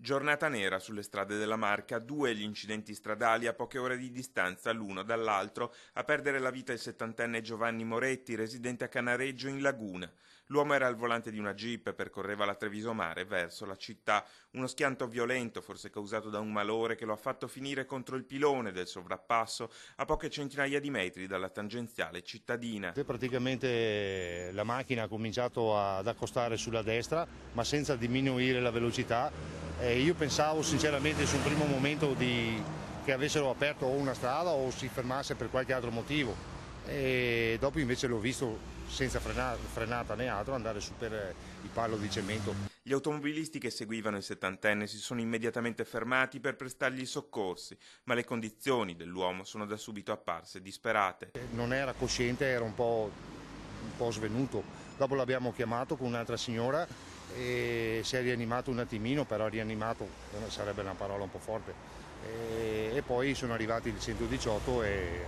Giornata nera sulle strade della Marca, 2 gli incidenti stradali a poche ore di distanza l'uno dall'altro, a perdere la vita il 70enne Giovanni Moretti, residente a Canareggio in Laguna. L'uomo era al volante di una jeep e percorreva la Treviso Mare verso la città. Uno schianto violento, forse causato da un malore, che lo ha fatto finire contro il pilone del sovrappasso a poche centinaia di metri dalla tangenziale cittadina. Praticamente la macchina ha cominciato ad accostare sulla destra, ma senza diminuire la velocità. Io pensavo sinceramente su un primo momento che avessero aperto o una strada o si fermasse per qualche altro motivo, e dopo invece l'ho visto senza frenata né altro andare su per il palo di cemento. Gli automobilisti che seguivano il 70enne si sono immediatamente fermati per prestargli i soccorsi, ma le condizioni dell'uomo sono da subito apparse disperate. Non era cosciente, era un po' svenuto. Dopo l'abbiamo chiamato con un'altra signora e si è rianimato un attimino, però rianimato sarebbe una parola un po' forte. E poi sono arrivati il 118 e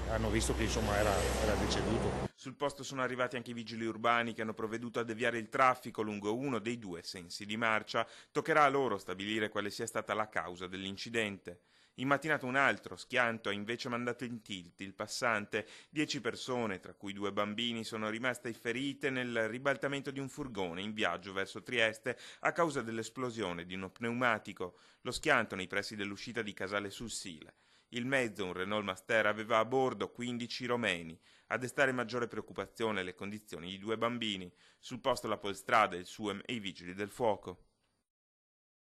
hanno visto che insomma era deceduto. Sul posto sono arrivati anche i vigili urbani che hanno provveduto a deviare il traffico lungo uno dei 2 sensi di marcia. Toccherà a loro stabilire quale sia stata la causa dell'incidente. In mattinata un altro schianto ha invece mandato in tilt il passante. 10 persone, tra cui 2 bambini, sono rimaste ferite nel ribaltamento di un furgone in viaggio verso Trieste a causa dell'esplosione di uno pneumatico. Lo schianto nei pressi dell'uscita di Casale sul Sile. Il mezzo, un Renault Master, aveva a bordo 15 romeni. A destare maggiore preoccupazione le condizioni di 2 bambini. Sul posto la polstrada, il SUEM e i vigili del fuoco.